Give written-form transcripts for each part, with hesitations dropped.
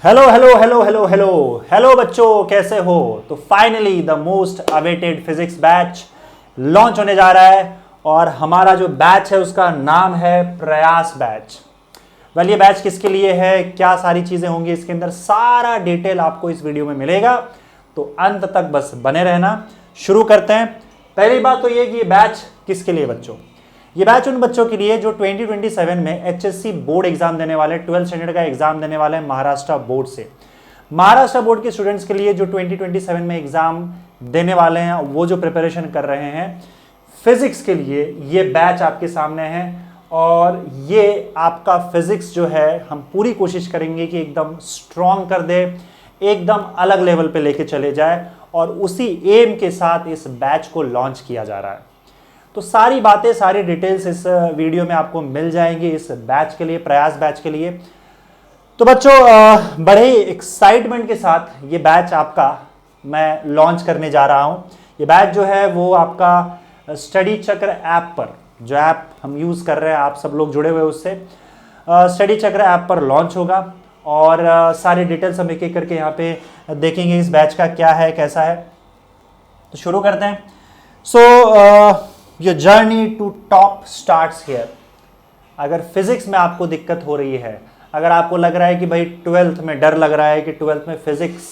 Hello hello hello hello hello hello बच्चों, कैसे हो? तो finally the most awaited physics batch launch होने जा रहा है और हमारा जो बैच है उसका नाम है प्रयास बैच। वेल, ये बैच किसके लिए है, क्या सारी चीजें होंगी इसके अंदर, सारा डिटेल आपको इस वीडियो में मिलेगा, तो अंत तक बस बने रहना। शुरू करते हैं। पहली बात तो ये कि ये बैच किसके लिए बच्चों, ये बैच उन बच्चों के लिए जो 2027 में एचएससी बोर्ड एग्जाम देने वाले, 12th स्टैंडर्ड का एग्जाम देने वाले हैं महाराष्ट्र बोर्ड से। महाराष्ट्र बोर्ड के स्टूडेंट्स के लिए जो 2027 में एग्जाम देने वाले हैं, वो जो प्रिपरेशन कर रहे हैं फिजिक्स के लिए, ये बैच आपके सामने है। और ये आपका फिजिक्स जो है हम पूरी कोशिश करेंगे कि एकदम स्ट्रॉन्ग कर दे, एकदम अलग लेवल पे लेके चले जाए, और उसी एम के साथ इस बैच को लॉन्च किया जा रहा है। तो सारी बातें, सारी डिटेल्स इस वीडियो में आपको मिल जाएंगी इस बैच के लिए, प्रयास बैच के लिए। तो बच्चों, बड़े ही एक्साइटमेंट के साथ ये बैच आपका मैं लॉन्च करने जा रहा हूं। ये बैच जो है वो आपका स्टडी चक्र ऐप पर, जो ऐप हम यूज़ कर रहे हैं, आप सब लोग जुड़े हुए उससे, स्टडी चक्र ऐप पर लॉन्च होगा। और सारी डिटेल्स हम एक एक करके यहाँ पे देखेंगे इस बैच का क्या है, कैसा है। तो शुरू करते हैं। So your journey to top starts here. अगर फिजिक्स में आपको दिक्कत हो रही है, अगर आपको लग रहा है कि भाई 12th में डर लग रहा है कि 12th में फिजिक्स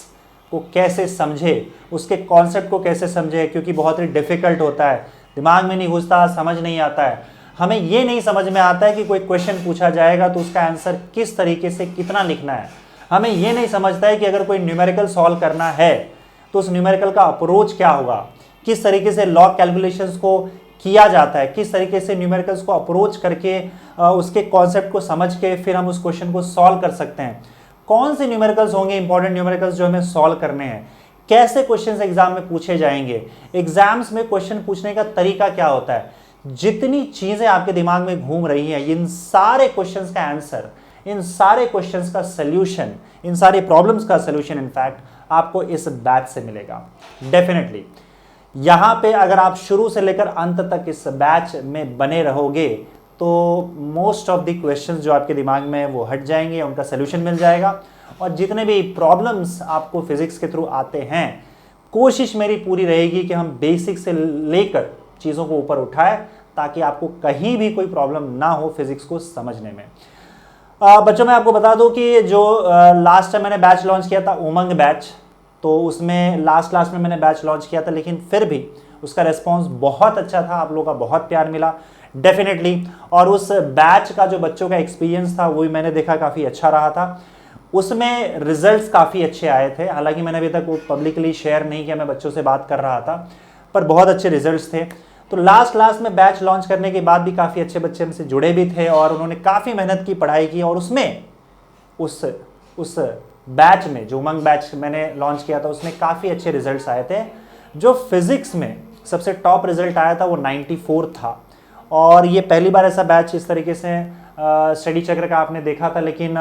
को कैसे समझे, उसके कॉन्सेप्ट को कैसे समझे, क्योंकि बहुत ही डिफिकल्ट होता है, दिमाग में नहीं घुसता, समझ नहीं आता है, हमें ये नहीं समझ में आता है कि कोई क्वेश्चन पूछा जाएगा तो उसका आंसर किस तरीके से कितना लिखना है, हमें ये नहीं समझता है कि अगर कोई न्यूमेरिकल सॉल्व करना है तो उस न्यूमेरिकल का अप्रोच क्या होगा, किस तरीके से लॉग कैलकुलेशंस को किया जाता है, किस तरीके से न्यूमेरिकल्स को अप्रोच करके उसके कॉन्सेप्ट को समझ के फिर हम उस क्वेश्चन को सॉल्व कर सकते हैं, कौन से न्यूमेरिकल्स होंगे इंपॉर्टेंट न्यूमेरिकल्स जो हमें सॉल्व करने हैं, कैसे क्वेश्चंस एग्जाम में पूछे जाएंगे, एग्जाम्स में क्वेश्चन पूछने का तरीका क्या होता है, जितनी चीजें आपके दिमाग में घूम रही हैं, इन सारे क्वेश्चंस का आंसर, इन सारे क्वेश्चंस का सल्यूशन, इन सारी प्रॉब्लम्स का सल्यूशन इनफैक्ट आपको इस बैच से मिलेगा डेफिनेटली। यहाँ पे अगर आप शुरू से लेकर अंत तक इस बैच में बने रहोगे तो मोस्ट ऑफ द क्वेश्चंस जो आपके दिमाग में वो हट जाएंगे, उनका सलूशन मिल जाएगा। और जितने भी प्रॉब्लम्स आपको फिजिक्स के थ्रू आते हैं, कोशिश मेरी पूरी रहेगी कि हम बेसिक से लेकर चीज़ों को ऊपर उठाएं, ताकि आपको कहीं भी कोई प्रॉब्लम ना हो फिजिक्स को समझने में। बच्चों, मैं आपको बता दूं कि जो लास्ट टाइम मैंने बैच लॉन्च किया था, उमंग बैच, तो उसमें लास्ट में मैंने बैच लॉन्च किया था, लेकिन फिर भी उसका रिस्पांस बहुत अच्छा था, आप लोगों का बहुत प्यार मिला डेफिनेटली। और उस बैच का जो बच्चों का एक्सपीरियंस था वो भी मैंने देखा काफ़ी अच्छा रहा था, उसमें रिजल्ट्स काफ़ी अच्छे आए थे। हालांकि मैंने अभी तक वो पब्लिकली शेयर नहीं किया, मैं बच्चों से बात कर रहा था, पर बहुत अच्छे रिजल्ट्स थे। तो लास्ट में बैच लॉन्च करने के बाद भी काफ़ी अच्छे बच्चे हमसे जुड़े भी थे और उन्होंने काफ़ी मेहनत की, पढ़ाई की, और उसमें उस बैच में, जो उमंग बैच मैंने लॉन्च किया था, उसमें काफ़ी अच्छे रिजल्ट्स आए थे। जो फिजिक्स में सबसे टॉप रिजल्ट आया था वो 94 था। और ये पहली बार ऐसा बैच इस तरीके से स्टडी चक्र का आपने देखा था, लेकिन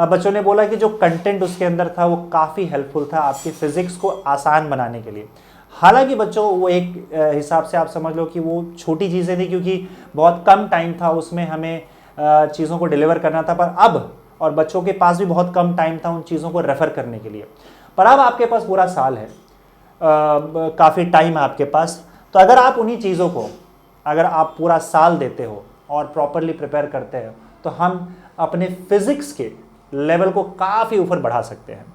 बच्चों ने बोला कि जो कंटेंट उसके अंदर था वो काफ़ी हेल्पफुल था आपकी फिजिक्स को आसान बनाने के लिए। हालांकि बच्चों वो एक हिसाब से आप समझ लो कि वो छोटी चीज़ें थी, क्योंकि बहुत कम टाइम था उसमें हमें चीज़ों को डिलीवर करना था, पर अब, और बच्चों के पास भी बहुत कम टाइम था उन चीज़ों को रेफर करने के लिए, पर अब आपके पास पूरा साल है, काफ़ी टाइम है आपके पास। तो अगर आप उन्हीं चीज़ों को, अगर आप पूरा साल देते हो और प्रॉपरली प्रिपेयर करते हो, तो हम अपने फिजिक्स के लेवल को काफ़ी ऊपर बढ़ा सकते हैं।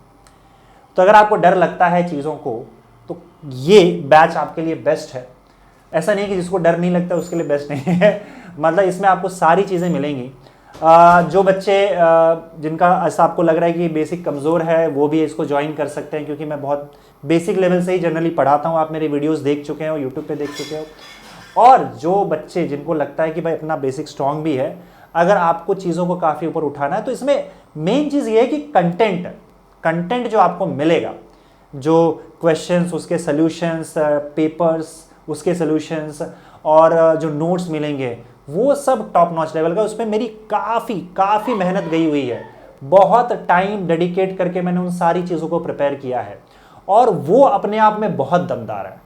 तो अगर आपको डर लगता है चीज़ों को, तो ये बैच आपके लिए बेस्ट है। ऐसा नहीं कि जिसको डर नहीं लगता उसके लिए बेस्ट नहीं है मतलब इसमें आपको सारी चीज़ें मिलेंगी। जो बच्चे जिनका ऐसा आपको लग रहा है कि बेसिक कमज़ोर है, वो भी इसको ज्वाइन कर सकते हैं, क्योंकि मैं बहुत बेसिक लेवल से ही जनरली पढ़ाता हूँ। आप मेरे वीडियोस देख चुके हो, यूट्यूब पे देख चुके हो। और जो बच्चे जिनको लगता है कि भाई अपना बेसिक स्ट्रॉन्ग भी है, अगर आपको चीज़ों को काफ़ी ऊपर उठाना है, तो इसमें मेन चीज़ ये है कि कंटेंट जो आपको मिलेगा, जो क्वेश्चंस, उसके सॉल्यूशंस, पेपर्स, उसके सॉल्यूशंस, और जो नोट्स मिलेंगे, वो सब टॉप नॉच लेवल का। उसमें मेरी काफ़ी मेहनत गई हुई है, बहुत टाइम डेडिकेट करके मैंने उन सारी चीज़ों को प्रिपेयर किया है, और वो अपने आप में बहुत दमदार है।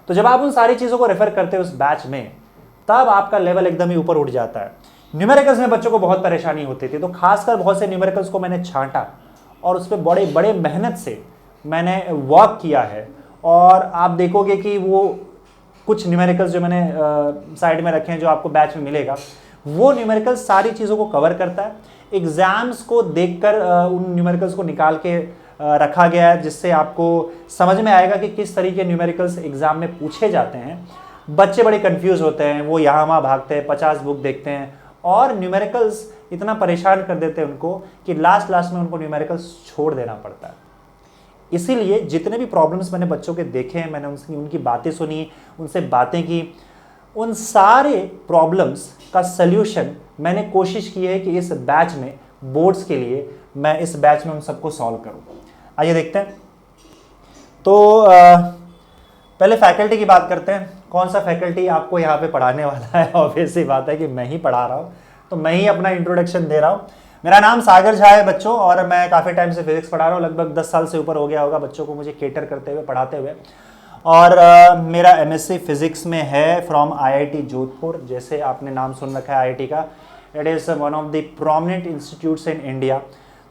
तो जब आप उन सारी चीज़ों को रेफर करते हो उस बैच में, तब आपका लेवल एकदम ही ऊपर उठ जाता है। न्यूमेरिकल्स में बच्चों को बहुत परेशानी होती थी, तो खासकर बहुत से न्यूमेरिकल्स को मैंने छांटा और उस पर बड़े बड़े मेहनत से मैंने वर्क किया है। और आप देखोगे कि वो कुछ न्यूमेरिकल्स जो मैंने साइड में रखे हैं जो आपको बैच में मिलेगा, वो न्यूमेरिकल्स सारी चीज़ों को कवर करता है। एग्जाम्स को देखकर उन न्यूमेरिकल्स को निकाल के रखा गया है, जिससे आपको समझ में आएगा कि किस तरीके न्यूमेरिकल्स एग्जाम में पूछे जाते हैं। बच्चे बड़े कंफ्यूज होते हैं, वो यहाँ वहाँ भागते हैं, 50 बुक देखते हैं और न्यूमेरिकल्स इतना परेशान कर देते हैं उनको कि लास्ट में उनको न्यूमेरिकल्स छोड़ देना पड़ता है। इसीलिए जितने भी प्रॉब्लम्स मैंने बच्चों के देखे हैं, मैंने उनकी बातें सुनी, उनसे बातें की, उन सारे प्रॉब्लम्स का सल्यूशन मैंने कोशिश की है कि इस बैच में, बोर्ड्स के लिए मैं इस बैच में उन सबको सॉल्व करूं। आइए देखते हैं। तो पहले फैकल्टी की बात करते हैं। कौन सा फैकल्टी आपको यहाँ पे पढ़ाने वाला है? ऑब्वियस सी बात है कि मैं ही पढ़ा रहा हूँ, तो मैं ही अपना इंट्रोडक्शन दे रहा हूँ। मेरा नाम सागर झा है बच्चों, और मैं काफ़ी टाइम से फिजिक्स पढ़ा रहा हूँ। लगभग 10 साल से ऊपर हो गया होगा बच्चों को मुझे केटर करते हुए, पढ़ाते हुए। और मेरा एमएससी फिजिक्स में है फ्रॉम आईआईटी जोधपुर। जैसे आपने नाम सुन रखा है आईआईटी का, it is one of the prominent institutes in India.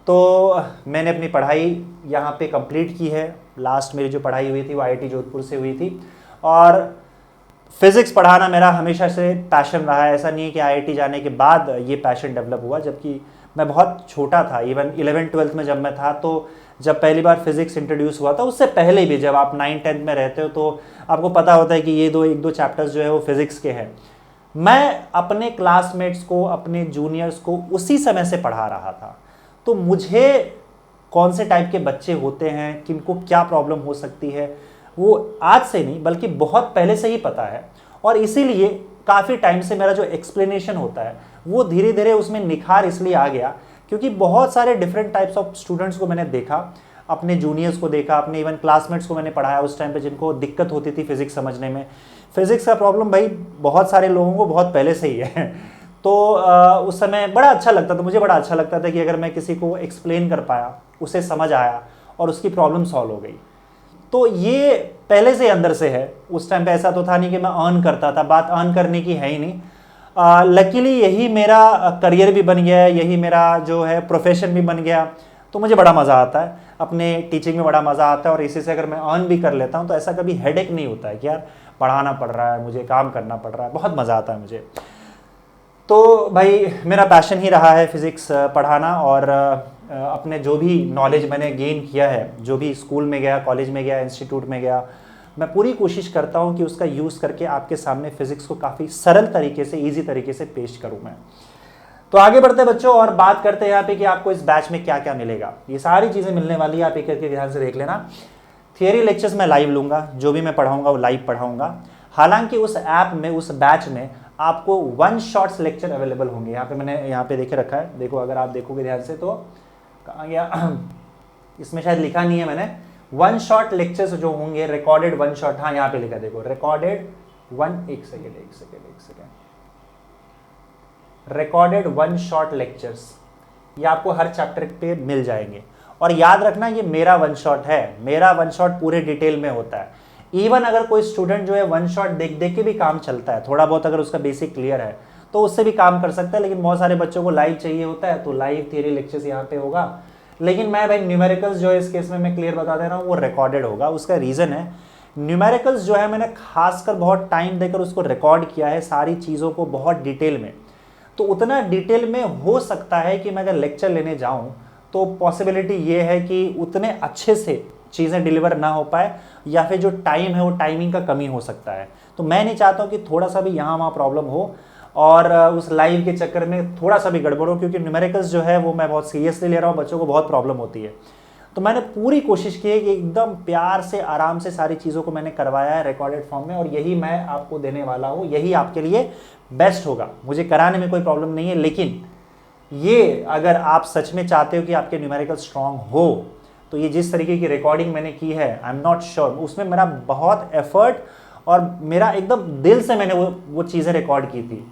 तो मैंने अपनी पढ़ाई यहाँ पे कंप्लीट की है। लास्ट मेरी जो पढ़ाई हुई थी वो आईआईटी जोधपुर से हुई थी। और फिज़िक्स पढ़ाना मेरा हमेशा से पैशन रहा है। ऐसा नहीं है कि आईआईटी जाने के बाद ये पैशन डेवलप हुआ, जबकि मैं बहुत छोटा था। इवन 11th-12th में जब मैं था, तो जब पहली बार फिज़िक्स इंट्रोड्यूस हुआ था, उससे पहले भी जब आप 9th-10th में रहते हो तो आपको पता होता है कि ये एक दो चैप्टर्स जो है वो फिज़िक्स के हैं। मैं अपने क्लासमेट्स को, अपने जूनियर्स को उसी समय से पढ़ा रहा था। तो मुझे कौन से टाइप के बच्चे होते हैं, किनको क्या प्रॉब्लम हो सकती है, वो आज से नहीं बल्कि बहुत पहले से ही पता है। और इसीलिए काफ़ी टाइम से मेरा जो एक्सप्लेनेशन होता है वो धीरे धीरे उसमें निखार इसलिए आ गया क्योंकि बहुत सारे डिफरेंट टाइप्स ऑफ स्टूडेंट्स को मैंने देखा, अपने जूनियर्स को देखा, अपने इवन क्लासमेट्स को मैंने पढ़ाया उस टाइम पे जिनको दिक्कत होती थी फिज़िक्स समझने में। फिज़िक्स का प्रॉब्लम भाई बहुत सारे लोगों को बहुत पहले से ही है। तो उस समय बड़ा अच्छा लगता था, मुझे बड़ा अच्छा लगता था कि अगर मैं किसी को एक्सप्लेन कर पाया, उसे समझ आया और उसकी प्रॉब्लम सॉल्व हो गई। तो ये पहले से अंदर से है। उस टाइम पे ऐसा तो था नहीं कि मैं अर्न करता था, बात अर्न करने की है ही नहीं। लकीली यही मेरा करियर भी बन गया है, यही मेरा जो है प्रोफेशन भी बन गया। तो मुझे बड़ा मज़ा आता है, अपने टीचिंग में बड़ा मज़ा आता है। और इसी से अगर मैं अर्न भी कर लेता हूँ तो ऐसा कभी हेडेक नहीं होता है कि यार पढ़ाना पड़ रहा है, मुझे काम करना पड़ रहा है। बहुत मज़ा आता है मुझे। तो भाई मेरा पैशन ही रहा है फिज़िक्स पढ़ाना। और अपने जो भी नॉलेज मैंने गेन किया है, जो भी स्कूल में गया, कॉलेज में गया, इंस्टीट्यूट में गया, मैं पूरी कोशिश करता हूँ कि उसका यूज़ करके आपके सामने फिज़िक्स को काफ़ी सरल तरीके से, ईजी तरीके से पेश करूँ मैं। तो आगे बढ़ते हैं बच्चों और बात करते हैं यहाँ पे कि आपको इस बैच में क्या क्या मिलेगा। ये सारी चीज़ें मिलने वाली है, आप एक करके ध्यान से देख लेना। थियरी लेक्चर्स मैं लाइव लूँगा, जो भी मैं पढ़ाऊँगा वो लाइव पढ़ाऊँगा। हालांकि उस ऐप में, उस बैच में आपको 1 शॉट्स लेक्चर अवेलेबल होंगे। यहाँ पे मैंने यहाँ पे देखे रखा है, देखो अगर आप देखोगे ध्यान से तो कहाँ गया, इसमें शायद लिखा नहीं है मैंने। 1 शॉट लेक्चर्स जो होंगे, रिकॉर्डेड 1 शॉट, हाँ यहाँ पे लिखा देखो, रिकॉर्डेड 1, एक सेकेंड, रिकॉर्डेड 1 शॉट लेक्चर्स, ये आपको हर चैप्टर पे मिल जाएंगे। और याद रखना ये मेरा 1 शॉट है, मेरा 1 शॉट पूरे डिटेल में होता है। इवन अगर कोई स्टूडेंट जो है 1 शॉट देख देख के भी काम चलता है, थोड़ा बहुत अगर उसका बेसिक क्लियर है तो उससे भी काम कर सकता है। लेकिन बहुत सारे बच्चों को लाइव चाहिए होता है, तो लाइव थियरी लेक्चर्स यहाँ पे होगा। लेकिन मैं भाई न्यूमेरिकल्स जो है इस केस में मैं क्लियर बता दे रहा हूँ, वो रिकॉर्डेड होगा। उसका रीज़न है, न्यूमेरिकल्स जो है मैंने खासकर बहुत टाइम देकर उसको रिकॉर्ड किया है, सारी चीज़ों को बहुत डिटेल में। तो उतना डिटेल में हो सकता है कि मैं अगर लेक्चर लेने जाऊँ तो पॉसिबिलिटी ये है कि उतने अच्छे से चीज़ें डिलीवर ना हो पाए, या फिर जो टाइम है वो टाइमिंग का कमी हो सकता है। तो मैं नहीं चाहता हूँ कि थोड़ा सा भी यहाँ वहाँ प्रॉब्लम हो और उस लाइव के चक्कर में थोड़ा सा भी गड़बड़ हो, क्योंकि न्यूमेरिकल्स जो है वो मैं बहुत सीरियसली ले रहा हूँ, बच्चों को बहुत प्रॉब्लम होती है। तो मैंने पूरी कोशिश की है कि एकदम प्यार से, आराम से सारी चीज़ों को मैंने करवाया है रिकॉर्डेड फॉर्म में, और यही मैं आपको देने वाला हूँ। यही आपके लिए बेस्ट होगा, मुझे कराने में कोई प्रॉब्लम नहीं है। लेकिन ये अगर आप सच में चाहते हो कि आपके न्यूमेरिकल स्ट्रांग हो, तो ये जिस तरीके की रिकॉर्डिंग मैंने की है, आई एम नॉट श्योर, उसमें मेरा बहुत एफर्ट और मेरा एकदम दिल से मैंने वो चीज़ें रिकॉर्ड की थी।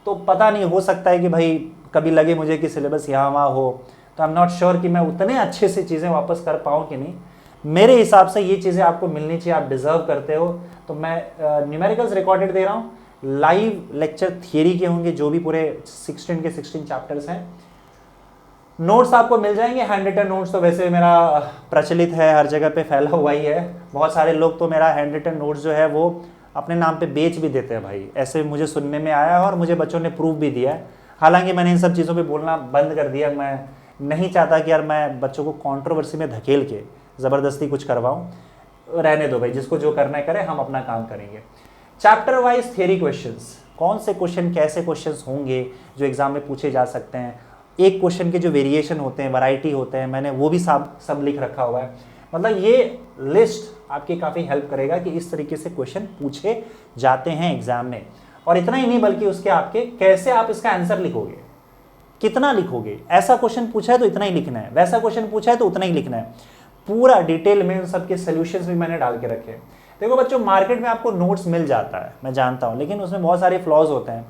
तो पता नहीं, हो सकता है कि भाई कभी लगे मुझे कि सिलेबस यहाँ वहाँ हो, तो आई एम नॉट श्योर कि मैं उतने अच्छे से चीज़ें वापस कर पाऊँ कि नहीं। मेरे हिसाब से ये चीज़ें आपको मिलनी चाहिए, आप डिज़र्व करते हो। तो मैं न्यूमेरिकल्स रिकॉर्डेड दे रहा हूँ, लाइव लेक्चर थियरी के होंगे, जो भी पूरे 16 के 16 चैप्टर्स हैं। नोट्स आपको मिल जाएंगे, हैंड रिटन नोट्स तो वैसे मेरा प्रचलित है, हर जगह पे फैला हुआ ही है। बहुत सारे लोग तो मेरा हैंड रिटन नोट्स जो है वो अपने नाम पे बेच भी देते हैं भाई, ऐसे मुझे सुनने में आया है और मुझे बच्चों ने प्रूफ भी दिया है। हालांकि मैंने इन सब चीज़ों पे बोलना बंद कर दिया, मैं नहीं चाहता कि यार मैं बच्चों को कंट्रोवर्सी में धकेल के ज़बरदस्ती कुछ करवाऊँ, रहने दो भाई, जिसको जो करना है करे, हम अपना काम करेंगे। चैप्टर वाइज थियरी क्वेश्चंस, कौन से क्वेश्चन कैसे क्वेश्चंस होंगे जो एग्जाम में पूछे जा सकते हैं, एक क्वेश्चन के जो वेरिएशन होते हैं, वैरायटी होते हैं, मैंने वो भी सब लिख रखा हुआ है। मतलब ये लिस्ट आपकी काफ़ी हेल्प करेगा कि इस तरीके से क्वेश्चन पूछे जाते हैं एग्जाम में। और इतना ही नहीं बल्कि उसके आपके कैसे आप इसका आंसर लिखोगे, कितना लिखोगे, ऐसा क्वेश्चन पूछा है तो इतना ही लिखना है, वैसा क्वेश्चन पूछा है तो उतना ही लिखना है, पूरा डिटेल में उन सबके सोल्यूशंस भी मैंने डाल के रखे हैं। देखो बच्चों, मार्केट में आपको नोट्स मिल जाता है, मैं जानता हूँ, लेकिन उसमें बहुत सारे फ्लॉज होते हैं।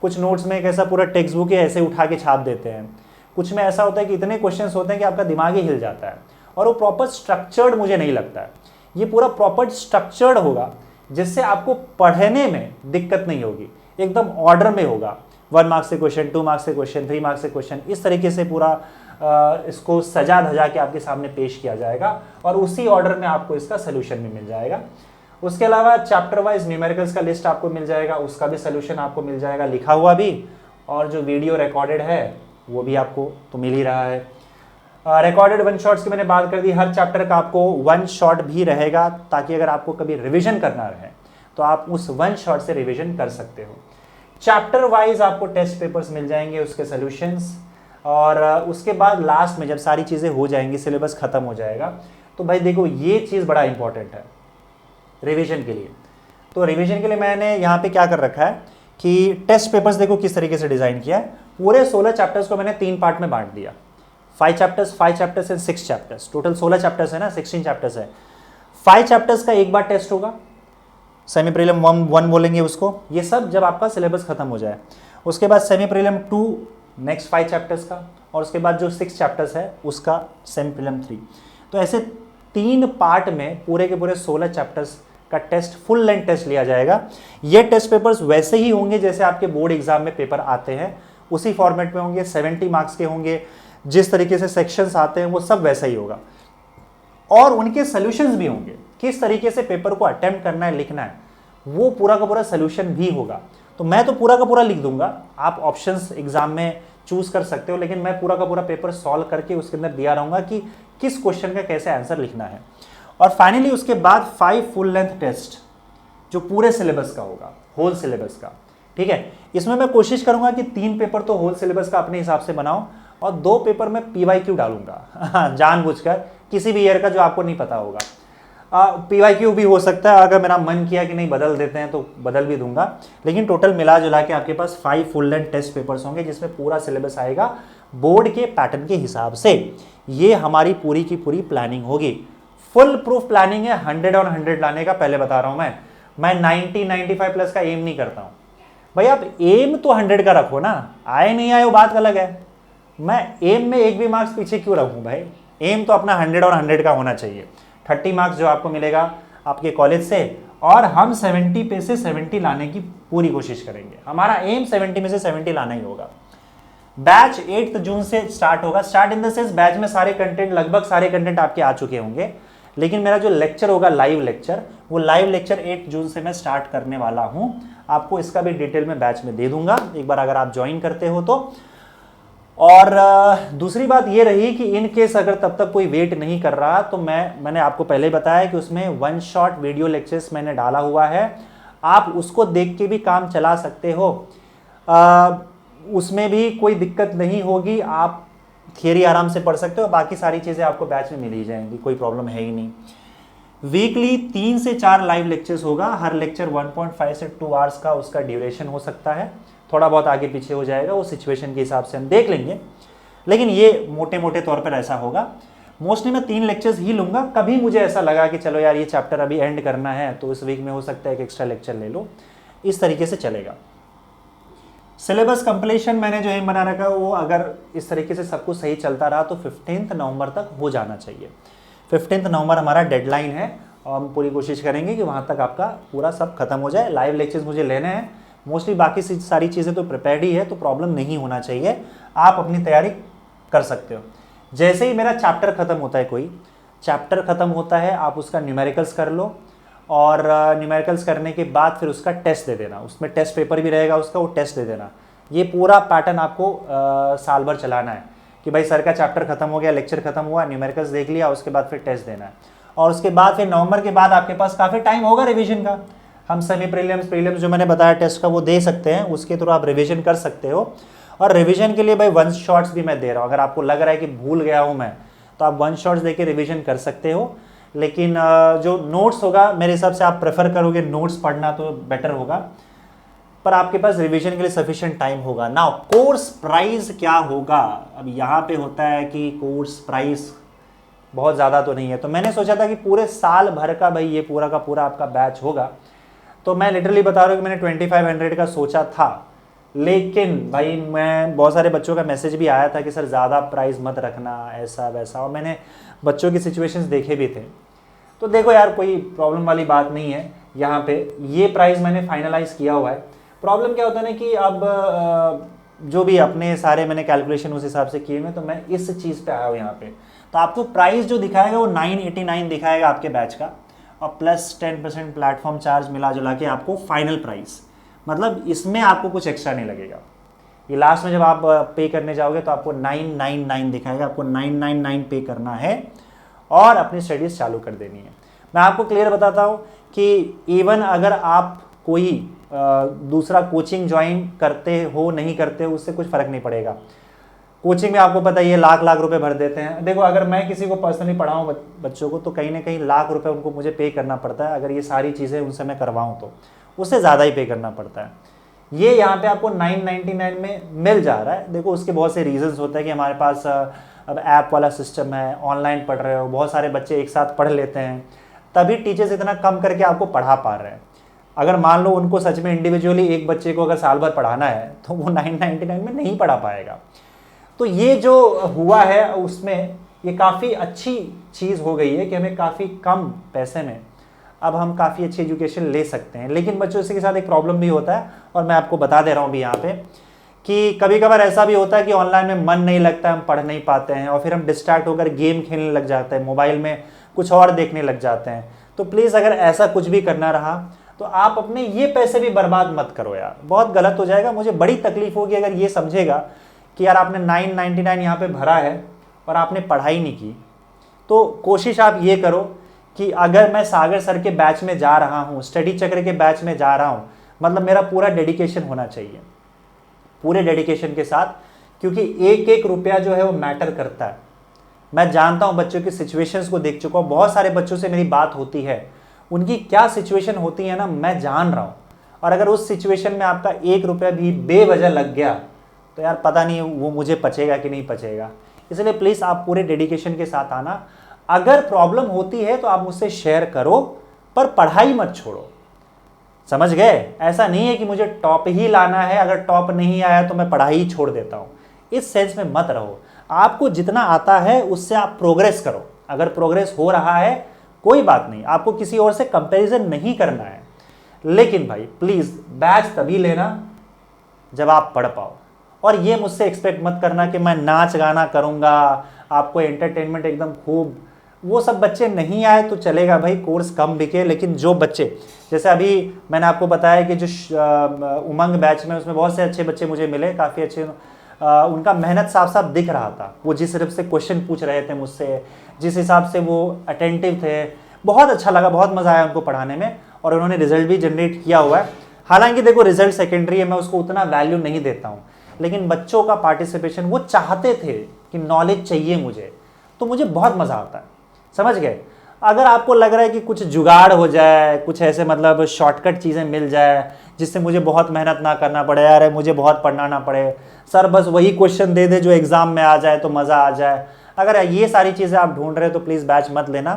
कुछ नोट्स में एक ऐसा पूरा टेक्स्ट बुक है ऐसे उठा के छाप देते हैं, कुछ में ऐसा होता है कि इतने क्वेश्चंस होते हैं कि आपका दिमाग ही हिल जाता है, और वो प्रॉपर स्ट्रक्चर्ड मुझे नहीं लगता है। ये पूरा प्रॉपर स्ट्रक्चर्ड होगा जिससे आपको पढ़ने में दिक्कत नहीं होगी, एकदम ऑर्डर में होगा, 1 मार्क्स से क्वेश्चन, 2 मार्क्स से क्वेश्चन, 3 मार्क्स से क्वेश्चन, इस तरीके से पूरा इसको सजा धजा के आपके सामने पेश किया जाएगा और उसी ऑर्डर में आपको इसका सोल्यूशन भी मिल जाएगा। उसके अलावा चैप्टर वाइज न्यूमेरिकल्स का लिस्ट आपको मिल जाएगा, उसका भी सोल्यूशन आपको मिल जाएगा लिखा हुआ भी, और जो वीडियो रिकॉर्डेड है वो भी आपको तो मिल ही रहा है। रिकॉर्डेड 1 शॉट्स की मैंने बात कर दी, हर चैप्टर का आपको 1 शॉट भी रहेगा, ताकि अगर आपको कभी रिविजन करना रहे तो आप उस 1 शॉट से रिविजन कर सकते हो। चैप्टर वाइज आपको टेस्ट पेपर्स मिल जाएंगे, उसके सोल्यूशंस, और उसके बाद लास्ट में जब सारी चीज़ें हो जाएंगी, सिलेबस खत्म हो जाएगा, तो भाई देखो ये चीज़ बड़ा इंपॉर्टेंट है रिवीजन के लिए। तो रिवीजन के लिए मैंने यहाँ पे क्या कर रखा है कि टेस्ट पेपर्स देखो किस तरीके से डिज़ाइन किया है। पूरे 16 चैप्टर्स को मैंने 3 पार्ट में बांट दिया, 5 chapters and 6 chapters, total 16 chapters है ना, 16 चैप्टर्स है। 5 चैप्टर्स का एक बार टेस्ट होगा, सेमी प्रीलिम 1 बोलेंगे उसको, ये सब जब आपका सिलेबस खत्म हो जाए। उसके बाद सेमी प्रीलिम 2 नेक्स्ट 5 चैप्टर्स का, और उसके बाद जो 6 चैप्टर्स है उसका सेमी प्रीलिम 3। तो ऐसे 3 पार्ट में पूरे के पूरे 16 चैप्टर्स का टेस्ट, फुल लेंथ टेस्ट लिया जाएगा। ये टेस्ट पेपर्स वैसे ही होंगे जैसे आपके बोर्ड एग्जाम में पेपर आते हैं, उसी फॉर्मेट में होंगे, 70 मार्क्स के होंगे, जिस तरीके से सेक्शंस आते हैं वो सब वैसा ही होगा, और उनके सोल्यूशंस भी होंगे, किस तरीके से पेपर को अटेम्प्ट करना है, लिखना है, वो पूरा का पूरा सोल्यूशन भी होगा। तो मैं तो पूरा का पूरा लिख दूंगा, आप ऑप्शंस एग्जाम में चूज कर सकते हो, लेकिन मैं पूरा का पूरा पेपर सॉल्व करके उसके अंदर दिया रहूंगा कि किस क्वेश्चन का कैसे आंसर लिखना है। और फाइनली उसके बाद 5 फुल लेंथ टेस्ट जो पूरे सिलेबस का होगा, होल सिलेबस का, ठीक है। इसमें मैं कोशिश करूंगा कि 3 पेपर तो होल सिलेबस का अपने हिसाब से बनाओ, और 2 पेपर में PYQ डालूंगा जानबूझकर, किसी भी ईयर का जो आपको नहीं पता होगा। PYQ भी हो सकता है, अगर मेरा मन किया कि नहीं बदल देते हैं तो बदल भी दूंगा, लेकिन टोटल मिला जुला के आपके पास 5 फुल लेंथ टेस्ट पेपर्स होंगे, जिसमें पूरा सिलेबस आएगा बोर्ड के पैटर्न के हिसाब से। ये हमारी पूरी की पूरी प्लानिंग होगी, फुल प्रूफ प्लानिंग है, 100 और 100 लाने का। पहले बता रहा हूं मैं 90-95 प्लस का एम नहीं करता हूं भाई। आप एम तो 100 का रखो ना, आए नहीं आए वो बात अलग है। मैं एम में एक भी मार्क्स पीछे क्यों रखूं भाई, एम तो अपना 100 और 100 का होना चाहिए। 30 मार्क्स जो आपको मिलेगा आपके कॉलेज से, और हम 70 पे से 70 लाने की पूरी कोशिश करेंगे। हमारा एम 70 में से 70 लाना ही होगा। बैच 8 जून से स्टार्ट होगा। Start in the sense batch में सारे कंटेंट, लगभग सारे कंटेंट आपके आ चुके होंगे, लेकिन मेरा जो लेक्चर होगा लाइव लेक्चर, वो लाइव लेक्चर 8 जून से मैं स्टार्ट करने वाला हूं। आपको इसका भी डिटेल में बैच में दे दूंगा एक बार अगर आप ज्वाइन करते हो तो। और दूसरी बात ये रही कि इन केस अगर तब तक कोई वेट नहीं कर रहा, तो मैंने आपको पहले बताया कि उसमें 1 शॉट वीडियो लेक्चर्स मैंने डाला हुआ है, आप उसको देख के भी काम चला सकते हो। उसमें भी कोई दिक्कत नहीं होगी, आप थियरी आराम से पढ़ सकते हो, बाकी सारी चीज़ें आपको बैच में मिल ही जाएंगी, कोई प्रॉब्लम है ही नहीं। वीकली 3 से 4 लाइव लेक्चर्स होगा, हर लेक्चर 1.5 से 2 आवर्स का उसका ड्यूरेशन हो सकता है, थोड़ा बहुत आगे पीछे हो जाएगा, वो सिचुएशन के हिसाब से हम देख लेंगे, लेकिन ये मोटे मोटे तौर पर ऐसा होगा। मोस्टली मैं 3 लेक्चर्स ही लूँगा। कभी मुझे ऐसा लगा कि चलो यार ये चैप्टर अभी एंड करना है, तो इस वीक में हो सकता है एक एक्स्ट्रा लेक्चर ले लो, इस तरीके से चलेगा। सिलेबस कंप्लीशन मैंने जो एम बना रखा है, वो अगर इस तरीके से सब कुछ सही चलता रहा तो 15 नवंबर तक हो जाना चाहिए। 15 नवंबर हमारा डेडलाइन है, और हम पूरी कोशिश करेंगे कि वहाँ तक आपका पूरा सब खत्म हो जाए। लाइव लेक्चर्स मुझे लेने हैं, मोस्टली बाकी सारी चीज़ें तो प्रिपेयर्ड ही है, तो प्रॉब्लम नहीं होना चाहिए। आप अपनी तैयारी कर सकते हो। जैसे ही मेरा चैप्टर ख़त्म होता है, कोई चैप्टर ख़त्म होता है, आप उसका न्यूमेरिकल्स कर लो और न्यूमेरिकल्स करने के बाद फिर उसका टेस्ट दे देना। उसमें टेस्ट पेपर भी रहेगा उसका, वो टेस्ट दे देना। ये पूरा पैटर्न आपको साल भर चलाना है कि भाई सर का चैप्टर खत्म हो गया, लेक्चर खत्म हुआ, न्यूमेरिकल्स देख लिया, उसके बाद फिर टेस्ट देना है। और उसके बाद फिर नवंबर के बाद आपके पास काफ़ी टाइम होगा रिवीजन का। हम सेमी प्रीलिम्स जो मैंने बताया टेस्ट का वो दे सकते हैं, उसके थ्रू आप रिवीजन कर सकते हो। और रिवीजन के लिए भाई वन शॉट्स भी मैं दे रहा हूँ। अगर आपको लग रहा है कि भूल गया हूँ मैं, तो आप वन शॉट्स दे के रिविजन कर सकते हो। लेकिन जो नोट्स होगा मेरे हिसाब से आप प्रेफर करोगे नोट्स पढ़ना तो बेटर होगा, पर आपके पास रिवीजन के लिए सफिशिएंट टाइम होगा। नाउ कोर्स प्राइस क्या होगा? अब यहाँ पे होता है कि कोर्स प्राइस बहुत ज़्यादा तो नहीं है, तो मैंने सोचा था कि पूरे साल भर का भाई ये पूरा का पूरा आपका बैच होगा। तो मैं लिटरली बता रहा हूँ कि मैंने 2500 का सोचा था, लेकिन भाई मैं बहुत सारे बच्चों का मैसेज भी आया था कि सर ज़्यादा प्राइस मत रखना, ऐसा वैसा, और मैंने बच्चों की सिचुएशंस देखे भी थे। तो देखो यार, कोई प्रॉब्लम वाली बात नहीं है। यहाँ पे ये प्राइस मैंने फाइनलाइज किया हुआ है। प्रॉब्लम क्या होता है ना कि अब जो भी अपने सारे मैंने कैलकुलेशन उस हिसाब से किए हुए, तो मैं इस चीज़ पे आया हूँ यहाँ पे। तो आपको प्राइस जो दिखाएगा वो 989 दिखाएगा आपके बैच का, और प्लस 10% प्लेटफॉर्म चार्ज मिला जुला के आपको फाइनल प्राइस, मतलब इसमें आपको कुछ एक्स्ट्रा नहीं लगेगा। ये लास्ट में जब आप पे करने जाओगे तो आपको 999 दिखाएगा, आपको 999 पे करना है और अपनी स्टडीज़ चालू कर देनी है। मैं आपको क्लियर बताता हूँ कि इवन अगर आप कोई दूसरा कोचिंग ज्वाइन करते हो नहीं करते हो, उससे कुछ फ़र्क नहीं पड़ेगा। कोचिंग में आपको पता है ये लाख लाख रुपए भर देते हैं। देखो, अगर मैं किसी को पर्सनली पढ़ाऊँ बच्चों को, तो कहीं ना कहीं लाख रुपए उनको मुझे पे करना पड़ता है। अगर ये सारी चीज़ें उनसे मैं करवाऊँ तो उससे ज़्यादा ही पे करना पड़ता है। ये यहाँ पे आपको 999 में मिल जा रहा है। देखो, उसके बहुत से रीजंस होते हैं कि हमारे पास अब ऐप वाला सिस्टम है, ऑनलाइन पढ़ रहे हो, बहुत सारे बच्चे एक साथ पढ़ लेते हैं, तभी टीचर्स इतना कम करके आपको पढ़ा पा रहे हैं। अगर मान लो उनको सच में इंडिविजुअली एक बच्चे को अगर साल भर पढ़ाना है तो वो 999 में नहीं पढ़ा पाएगा। तो ये जो हुआ है उसमें ये काफ़ी अच्छी चीज़ हो गई है कि हमें काफ़ी कम पैसे में अब हम काफ़ी अच्छी एजुकेशन ले सकते हैं। लेकिन बच्चों के साथ एक प्रॉब्लम भी होता है, और मैं आपको बता दे रहा हूँ भी यहाँ पे, कि कभी कभार ऐसा भी होता है कि ऑनलाइन में मन नहीं लगता, हम पढ़ नहीं पाते हैं, और फिर हम डिस्ट्रैक्ट होकर गेम खेलने लग जाते हैं, मोबाइल में कुछ और देखने लग जाते हैं। तो प्लीज़ अगर ऐसा कुछ भी करना रहा तो आप अपने ये पैसे भी बर्बाद मत करो यार, बहुत गलत हो जाएगा। मुझे बड़ी तकलीफ होगी अगर ये समझेगा कि यार आपने 999 यहाँ पे भरा है और आपने पढ़ाई नहीं की। तो कोशिश आप ये करो कि अगर मैं सागर सर के बैच में जा रहा हूँ, स्टडी चक्र के बैच में जा रहा हूँ, मतलब मेरा पूरा डेडिकेशन होना चाहिए, पूरे डेडिकेशन के साथ, क्योंकि एक एक रुपया जो है वो मैटर करता है। मैं जानता हूँ, बच्चों की सिचुएशंस को देख चुका हूँ, बहुत सारे बच्चों से मेरी बात होती है, उनकी क्या सिचुएशन होती है ना, मैं जान रहा हूँ। और अगर उस सिचुएशन में आपका एक रुपया भी बेवजह लग गया तो यार पता नहीं वो मुझे पचेगा कि नहीं पचेगा। इसलिए प्लीज़ आप पूरे डेडिकेशन के साथ आना। अगर प्रॉब्लम होती है तो आप मुझसे शेयर करो, पर पढ़ाई मत छोड़ो, समझ गए? ऐसा नहीं है कि मुझे टॉप ही लाना है, अगर टॉप नहीं आया तो मैं पढ़ाई ही छोड़ देता हूँ, इस सेंस में मत रहो। आपको जितना आता है उससे आप प्रोग्रेस करो। अगर प्रोग्रेस हो रहा है कोई बात नहीं, आपको किसी और से कंपैरिजन नहीं करना है। लेकिन भाई प्लीज़ बैच तभी लेना जब आप पढ़ पाओ, और ये मुझसे एक्सपेक्ट मत करना कि मैं नाच गाना करूँगा, आपको एंटरटेनमेंट एकदम खूब, वो सब बच्चे नहीं आए तो चलेगा भाई, कोर्स कम बिके। लेकिन जो बच्चे, जैसे अभी मैंने आपको बताया कि जो उमंग बैच में, उसमें बहुत से अच्छे बच्चे मुझे मिले, काफ़ी अच्छे, उनका मेहनत साफ साफ दिख रहा था। वो जिस तरफ से क्वेश्चन पूछ रहे थे मुझसे, जिस हिसाब से वो अटेंटिव थे, बहुत अच्छा लगा, बहुत मज़ा आया उनको पढ़ाने में, और उन्होंने रिजल्ट भी जनरेट किया हुआ है। हालांकि देखो रिजल्ट सेकेंडरी है, मैं उसको उतना वैल्यू नहीं देता हूँ, लेकिन बच्चों का पार्टिसिपेशन, वो चाहते थे कि नॉलेज चाहिए मुझे, तो मुझे बहुत मज़ा आता है, समझ गए? अगर आपको लग रहा है कि कुछ जुगाड़ हो जाए, कुछ ऐसे मतलब शॉर्टकट चीज़ें मिल जाए जिससे मुझे बहुत मेहनत ना करना पड़े, यार मुझे बहुत पढ़ना ना पड़े, सर बस वही क्वेश्चन दे दे जो एग्ज़ाम में आ जाए तो मज़ा आ जाए, अगर ये सारी चीज़ें आप ढूंढ रहे हो तो प्लीज़ बैच मत लेना।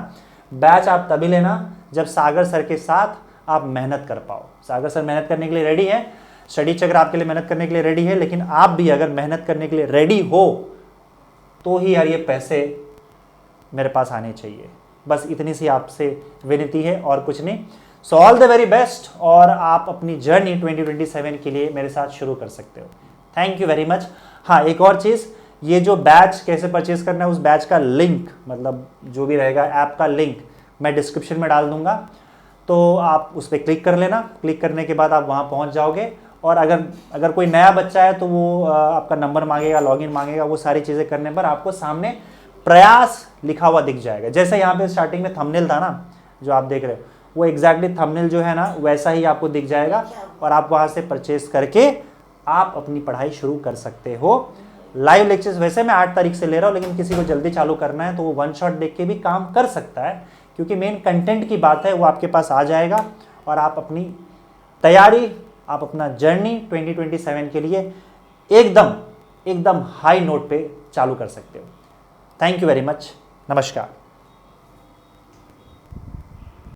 बैच आप तभी लेना जब सागर सर के साथ आप मेहनत कर पाओ। सागर सर मेहनत करने के लिए रेडी है, स्टडी चक्र आपके लिए मेहनत करने के लिए रेडी है, लेकिन आप भी अगर मेहनत करने के लिए रेडी हो तो ही यार ये पैसे मेरे पास आने चाहिए। बस इतनी सी आपसे विनती है और कुछ नहीं। So all the very best, और आप अपनी जर्नी 2027 के लिए मेरे साथ शुरू कर सकते हो। Thank you very much. हाँ, एक और चीज़ ये जो बैच कैसे परचेज करना है, उस बैच का लिंक, मतलब जो भी रहेगा ऐप का लिंक मैं डिस्क्रिप्शन में डाल दूंगा, तो आप उस पर क्लिक कर लेना। क्लिक करने के बाद आप वहाँ पहुँच जाओगे, और अगर कोई नया बच्चा है तो वो आपका नंबर मांगेगा, लॉगिन मांगेगा, वो सारी चीज़ें करने पर आपको सामने प्रयास लिखा हुआ दिख जाएगा। जैसे यहाँ पे स्टार्टिंग में थंबनेल था ना जो आप देख रहे हो, वो एग्जैक्टली थंबनेल जो है ना वैसा ही आपको दिख जाएगा, और आप वहाँ से परचेस करके आप अपनी पढ़ाई शुरू कर सकते हो। लाइव लेक्चर्स वैसे मैं 8 तारीख से ले रहा हूँ, लेकिन किसी को जल्दी चालू करना है तो वो वन शॉट देख के भी काम कर सकता है, क्योंकि मेन कंटेंट की बात है वो आपके पास आ जाएगा, और आप अपनी तैयारी, आप अपना जर्नी 2027 के लिए एकदम हाई नोट पे चालू कर सकते हो। Thank you very much. नमस्कार।